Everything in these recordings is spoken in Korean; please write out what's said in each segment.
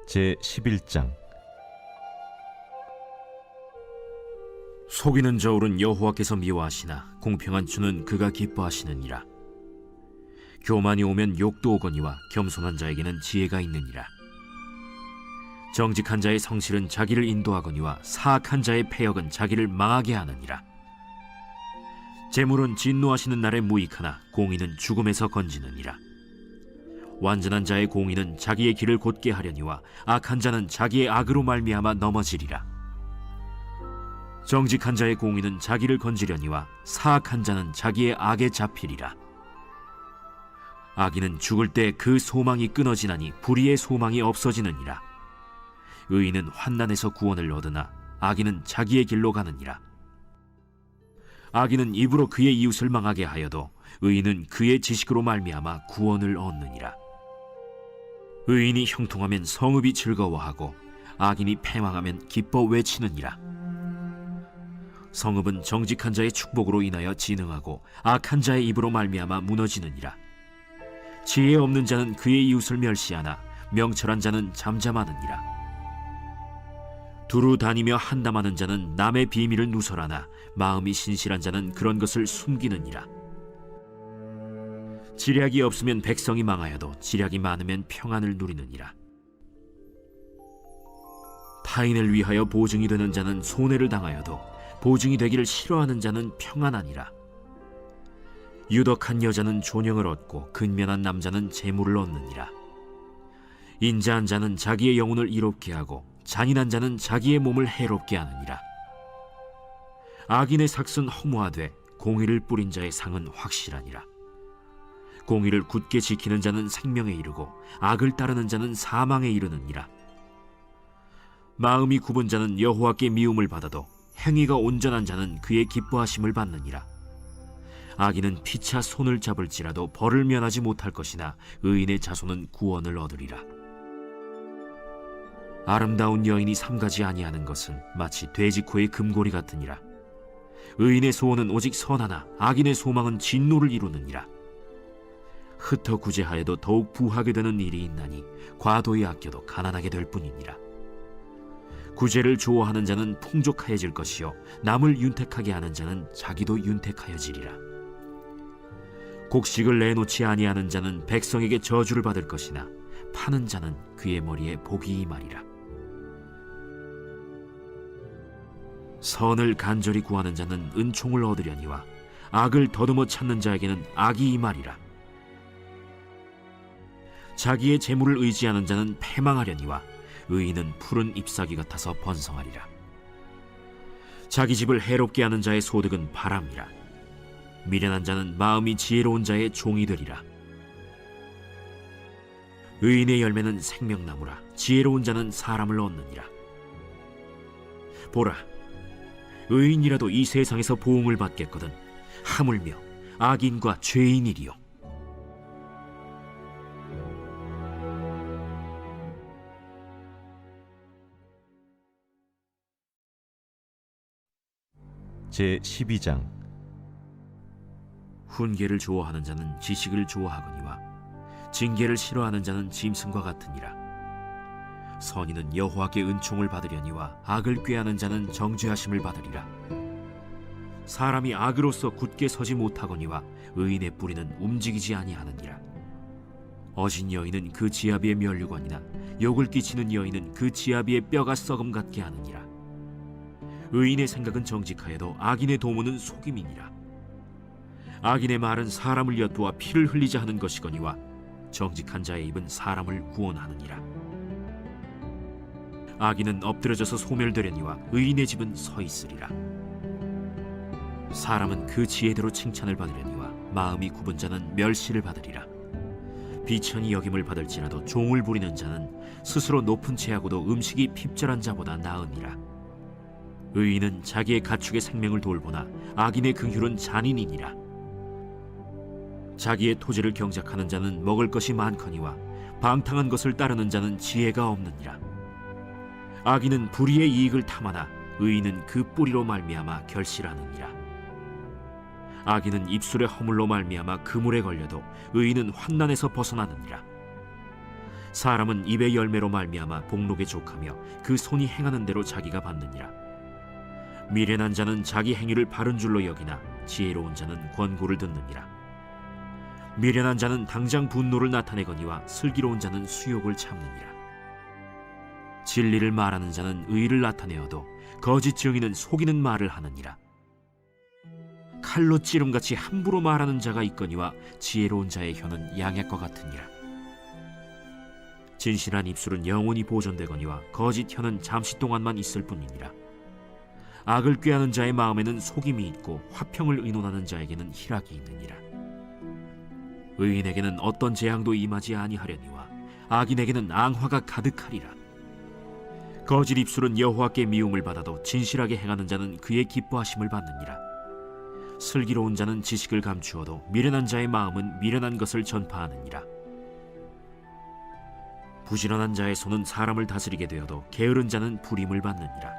제11장. 속이는 저울은 여호와께서 미워하시나 공평한 주는 그가 기뻐하시느니라. 교만이 오면 욕도 오거니와 겸손한 자에게는 지혜가 있느니라. 정직한 자의 성실은 자기를 인도하거니와 사악한 자의 패역은 자기를 망하게 하느니라. 재물은 진노하시는 날에 무익하나 공의는 죽음에서 건지느니라. 완전한 자의 공의는 자기의 길을 곧게 하려니와 악한 자는 자기의 악으로 말미암아 넘어지리라. 정직한 자의 공의는 자기를 건지려니와 사악한 자는 자기의 악에 잡히리라. 악인은 죽을 때 그 소망이 끊어지나니 불의의 소망이 없어지느니라. 의인은 환난에서 구원을 얻으나 악인은 자기의 길로 가느니라. 악인은 입으로 그의 이웃을 망하게 하여도 의인은 그의 지식으로 말미암아 구원을 얻느니라. 의인이 형통하면 성읍이 즐거워하고 악인이 패망하면 기뻐 외치느니라. 성읍은 정직한 자의 축복으로 인하여 진흥하고 악한 자의 입으로 말미암아 무너지느니라. 지혜 없는 자는 그의 이웃을 멸시하나 명철한 자는 잠잠하느니라. 두루 다니며 한담하는 자는 남의 비밀을 누설하나 마음이 신실한 자는 그런 것을 숨기느니라. 지략이 없으면 백성이 망하여도 지략이 많으면 평안을 누리느니라. 타인을 위하여 보증이 되는 자는 손해를 당하여도 보증이 되기를 싫어하는 자는 평안하니라. 유덕한 여자는 존영을 얻고 근면한 남자는 재물을 얻느니라. 인자한 자는 자기의 영혼을 이롭게 하고 잔인한 자는 자기의 몸을 해롭게 하느니라. 악인의 삭은 허무하되 공의를 뿌린 자의 상은 확실하니라. 공의를 굳게 지키는 자는 생명에 이르고 악을 따르는 자는 사망에 이르느니라. 마음이 굽은 자는 여호와께 미움을 받아도 행위가 온전한 자는 그의 기뻐하심을 받느니라. 악인은 피차 손을 잡을지라도 벌을 면하지 못할 것이나 의인의 자손은 구원을 얻으리라. 아름다운 여인이 삼가지 아니하는 것은 마치 돼지코의 금고리 같으니라. 의인의 소원은 오직 선하나 악인의 소망은 진노를 이루느니라. 흩어 구제하여도 더욱 부하게 되는 일이 있나니 과도히 아껴도 가난하게 될 뿐이니라. 구제를 좋아하는 자는 풍족하여질 것이요 남을 윤택하게 하는 자는 자기도 윤택하여지리라. 곡식을 내놓지 아니하는 자는 백성에게 저주를 받을 것이나 파는 자는 그의 머리에 복이 임하리라. 선을 간절히 구하는 자는 은총을 얻으려니와 악을 더듬어 찾는 자에게는 악이 임하리라. 자기의 재물을 의지하는 자는 패망하려니와 의인은 푸른 잎사귀 같아서 번성하리라. 자기 집을 해롭게 하는 자의 소득은 바람이라. 미련한 자는 마음이 지혜로운 자의 종이 되리라. 의인의 열매는 생명나무라. 지혜로운 자는 사람을 얻느니라. 보라, 의인이라도 이 세상에서 보응을 받겠거든 하물며 악인과 죄인이리요. 제12장. 훈계를 좋아하는 자는 지식을 좋아하거니와 징계를 싫어하는 자는 짐승과 같으니라. 선인은 여호와께 은총을 받으려니와 악을 꾀하는 자는 정죄하심을 받으리라. 사람이 악으로서 굳게 서지 못하거니와 의인의 뿌리는 움직이지 아니하느니라. 어진 여인은 그 지아비의 면류관이나 욕을 끼치는 여인은 그 지아비의 뼈가 썩음 같게 하느니라. 의인의 생각은 정직하여도 악인의 도모는 속임이니라. 악인의 말은 사람을 엿보아 피를 흘리자 하는 것이거니와 정직한 자의 입은 사람을 구원하느니라. 악인은 엎드려져서 소멸되려니와 의인의 집은 서 있으리라. 사람은 그 지혜대로 칭찬을 받으려니와 마음이 굽은 자는 멸시를 받으리라. 비천히 여김을 받을지라도 종을 부리는 자는 스스로 높은 채하고도 음식이 핍절한 자보다 나으니라. 의인은 자기의 가축의 생명을 돌보나 악인의 긍휼은 잔인이니라. 자기의 토지를 경작하는 자는 먹을 것이 많거니와 방탕한 것을 따르는 자는 지혜가 없느니라. 악인은 불의의 이익을 탐하나 의인은 그 뿌리로 말미암아 결실하느니라. 악인은 입술의 허물로 말미암아 그물에 걸려도 의인은 환난에서 벗어나느니라. 사람은 입의 열매로 말미암아 복록에 족하며 그 손이 행하는 대로 자기가 받느니라. 미련한 자는 자기 행위를 바른 줄로 여기나 지혜로운 자는 권고를 듣느니라. 미련한 자는 당장 분노를 나타내거니와 슬기로운 자는 수욕을 참느니라. 진리를 말하는 자는 의를 나타내어도 거짓 증인은 속이는 말을 하느니라. 칼로 찌름같이 함부로 말하는 자가 있거니와 지혜로운 자의 혀는 양약과 같으니라. 진실한 입술은 영원히 보존되거니와 거짓 혀는 잠시 동안만 있을 뿐이니라. 악을 꾀하는 자의 마음에는 속임이 있고 화평을 의논하는 자에게는 희락이 있느니라. 의인에게는 어떤 재앙도 임하지 아니하려니와 악인에게는 앙화가 가득하리라. 거짓 입술은 여호와께 미움을 받아도 진실하게 행하는 자는 그의 기뻐하심을 받느니라. 슬기로운 자는 지식을 감추어도 미련한 자의 마음은 미련한 것을 전파하느니라. 부지런한 자의 손은 사람을 다스리게 되어도 게으른 자는 불임을 받느니라.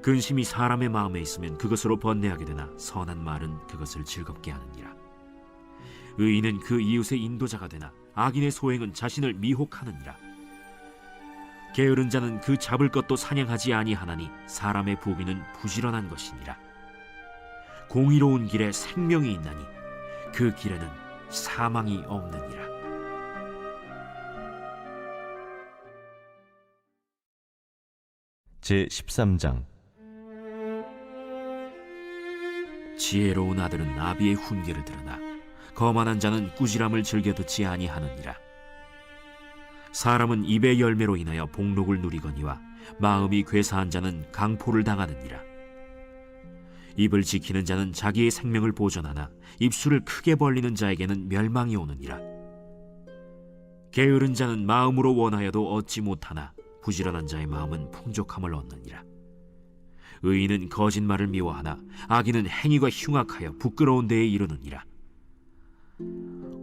근심이 사람의 마음에 있으면 그것으로 번뇌하게 되나 선한 말은 그것을 즐겁게 하느니라. 의인은 그 이웃의 인도자가 되나 악인의 소행은 자신을 미혹하느니라. 게으른 자는 그 잡을 것도 사냥하지 아니하나니 사람의 부귀는 부지런한 것이니라. 공의로운 길에 생명이 있나니 그 길에는 사망이 없느니라. 제13장. 지혜로운 아들은 아비의 훈계를 들으나 거만한 자는 꾸지람을 즐겨 듣지 아니하느니라. 사람은 입의 열매로 인하여 복록을 누리거니와 마음이 괴사한 자는 강포를 당하느니라. 입을 지키는 자는 자기의 생명을 보존하나 입술을 크게 벌리는 자에게는 멸망이 오느니라. 게으른 자는 마음으로 원하여도 얻지 못하나 부지런한 자의 마음은 풍족함을 얻느니라. 의인은 거짓말을 미워하나 악인은 행위가 흉악하여 부끄러운 데에 이르느니라.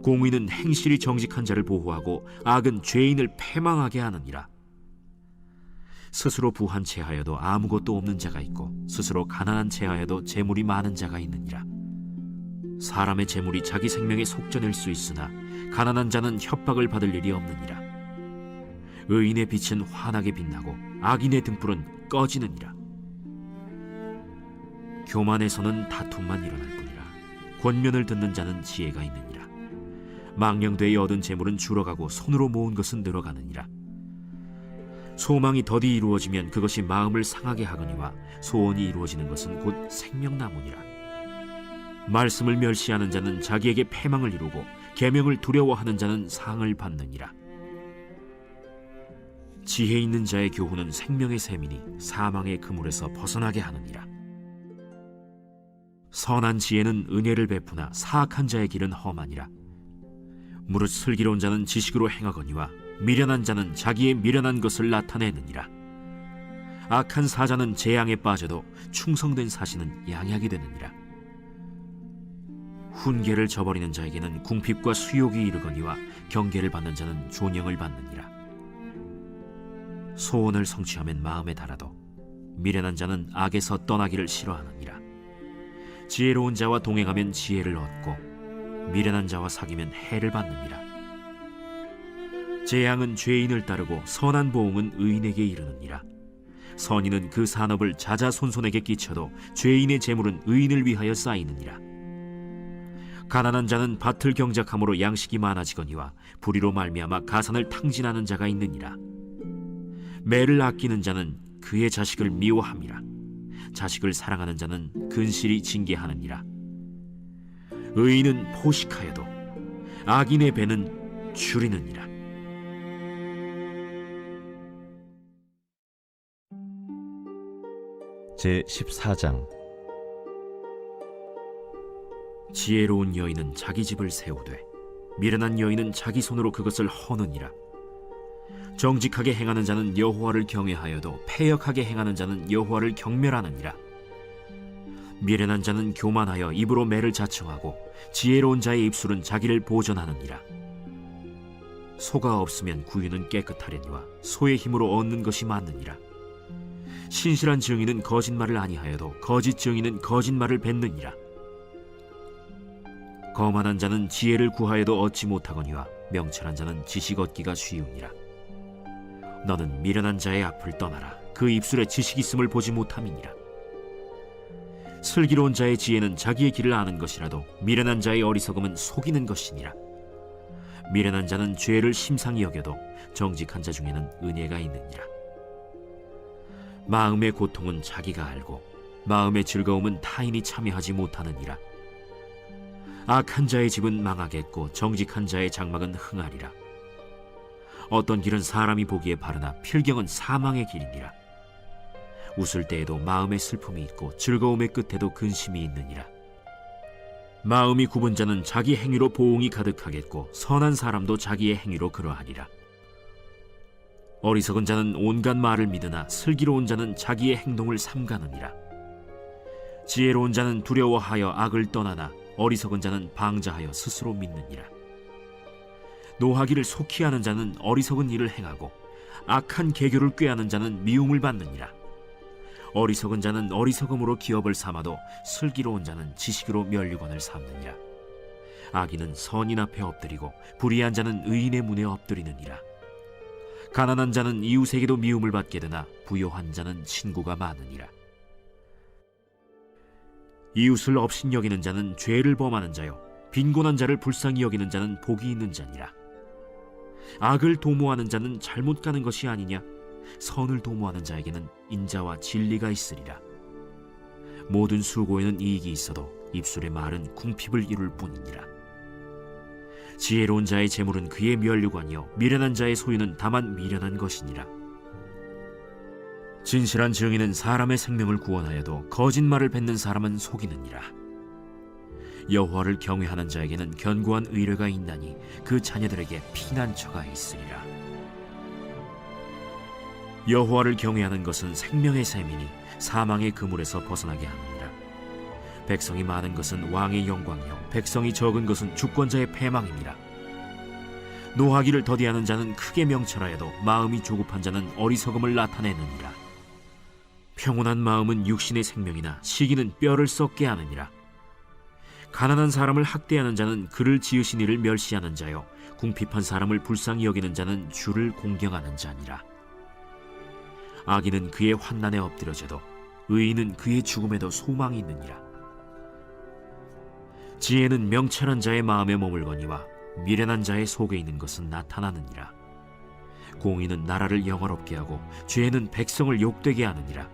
공의는 행실이 정직한 자를 보호하고 악은 죄인을 패망하게 하느니라. 스스로 부한 체하여도 아무것도 없는 자가 있고 스스로 가난한 체하여도 재물이 많은 자가 있느니라. 사람의 재물이 자기 생명에 속전일 수 있으나 가난한 자는 협박을 받을 일이 없느니라. 의인의 빛은 환하게 빛나고 악인의 등불은 꺼지느니라. 교만에서는 다툼만 일어날 뿐이라. 권면을 듣는 자는 지혜가 있느니라. 망령되이 얻은 재물은 줄어가고 손으로 모은 것은 늘어가느니라. 소망이 더디 이루어지면 그것이 마음을 상하게 하거니와 소원이 이루어지는 것은 곧 생명나무니라. 말씀을 멸시하는 자는 자기에게 패망을 이루고 계명을 두려워하는 자는 상을 받느니라. 지혜 있는 자의 교훈은 생명의 샘이니 사망의 그물에서 벗어나게 하느니라. 선한 지혜는 은혜를 베푸나 사악한 자의 길은 험하니라. 무릇 슬기로운 자는 지식으로 행하거니와 미련한 자는 자기의 미련한 것을 나타내느니라. 악한 사자는 재앙에 빠져도 충성된 사신은 양약이 되느니라. 훈계를 저버리는 자에게는 궁핍과 수욕이 이르거니와 경계를 받는 자는 존영을 받느니라. 소원을 성취하면 마음에 달아도 미련한 자는 악에서 떠나기를 싫어하느니라. 지혜로운 자와 동행하면 지혜를 얻고 미련한 자와 사귀면 해를 받느니라. 재앙은 죄인을 따르고 선한 보응은 의인에게 이르느니라. 선인은 그 산업을 자자손손에게 끼쳐도 죄인의 재물은 의인을 위하여 쌓이느니라. 가난한 자는 밭을 경작함으로 양식이 많아지거니와 불의로 말미암아 가산을 탕진하는 자가 있느니라. 매를 아끼는 자는 그의 자식을 미워함이라. 자식을 사랑하는 자는 근실이 징계하느니라. 의인은 포식하여도 악인의 배는 줄이느니라. 제14장. 지혜로운 여인은 자기 집을 세우되 미련한 여인은 자기 손으로 그것을 허느니라. 정직하게 행하는 자는 여호와를 경외하여도 패역하게 행하는 자는 여호와를 경멸하느니라. 미련한 자는 교만하여 입으로 매를 자청하고 지혜로운 자의 입술은 자기를 보전하느니라. 소가 없으면 구유는 깨끗하려니와 소의 힘으로 얻는 것이 많느니라. 신실한 증인은 거짓말을 아니하여도 거짓 증인은 거짓말을 뱉느니라. 거만한 자는 지혜를 구하여도 얻지 못하거니와 명철한 자는 지식 얻기가 쉬우니라. 너는 미련한 자의 앞을 떠나라. 그 입술에 지식 있음을 보지 못함이니라. 슬기로운 자의 지혜는 자기의 길을 아는 것이라도 미련한 자의 어리석음은 속이는 것이니라. 미련한 자는 죄를 심상히 여겨도 정직한 자 중에는 은혜가 있느니라. 마음의 고통은 자기가 알고 마음의 즐거움은 타인이 참여하지 못하느니라. 악한 자의 집은 망하겠고 정직한 자의 장막은 흥하리라. 어떤 길은 사람이 보기에 바르나 필경은 사망의 길이니라. 웃을 때에도 마음에 슬픔이 있고 즐거움의 끝에도 근심이 있느니라. 마음이 굽은 자는 자기 행위로 보응이 가득하겠고 선한 사람도 자기의 행위로 그러하리라. 어리석은 자는 온갖 말을 믿으나 슬기로운 자는 자기의 행동을 삼가느니라. 지혜로운 자는 두려워하여 악을 떠나나 어리석은 자는 방자하여 스스로 믿느니라. 노하기를 속히 하는 자는 어리석은 일을 행하고 악한 계교를 꾀하는 자는 미움을 받느니라. 어리석은 자는 어리석음으로 기업을 삼아도 슬기로운 자는 지식으로 면류관을 삼느니라. 악인은 선인 앞에 엎드리고 불의한 자는 의인의 문에 엎드리느니라. 가난한 자는 이웃에게도 미움을 받게 되나 부요한 자는 친구가 많으니라. 이웃을 업신여기는 자는 죄를 범하는 자요 빈곤한 자를 불쌍히 여기는 자는 복이 있는 자니라. 악을 도모하는 자는 잘못 가는 것이 아니냐? 선을 도모하는 자에게는 인자와 진리가 있으리라. 모든 수고에는 이익이 있어도 입술의 말은 궁핍을 이룰 뿐이니라. 지혜로운 자의 재물은 그의 면류관이요 미련한 자의 소유는 다만 미련한 것이니라. 진실한 증인은 사람의 생명을 구원하여도 거짓말을 뱉는 사람은 속이느니라. 여호와를 경외하는 자에게는 견고한 의뢰가 있나니 그 자녀들에게 피난처가 있으리라. 여호와를 경외하는 것은 생명의 셈이니 사망의 그물에서 벗어나게 하느니라. 백성이 많은 것은 왕의 영광이요 백성이 적은 것은 주권자의 패망이니라. 노하기를 더디하는 자는 크게 명철하여도 마음이 조급한 자는 어리석음을 나타내느니라. 평온한 마음은 육신의 생명이나 시기는 뼈를 썩게 하느니라. 가난한 사람을 학대하는 자는 그를 지으신 이를 멸시하는 자요 궁핍한 사람을 불쌍히 여기는 자는 주를 공경하는 자니라. 악인은 그의 환난에 엎드려져도 의인은 그의 죽음에도 소망이 있느니라. 지혜는 명철한 자의 마음에 머물거니와 미련한 자의 속에 있는 것은 나타나느니라. 공의는 나라를 영화롭게 하고 죄는 백성을 욕되게 하느니라.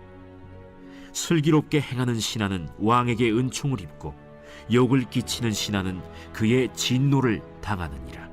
슬기롭게 행하는 신하는 왕에게 은총을 입고 욕을 끼치는 신하는 그의 진노를 당하느니라.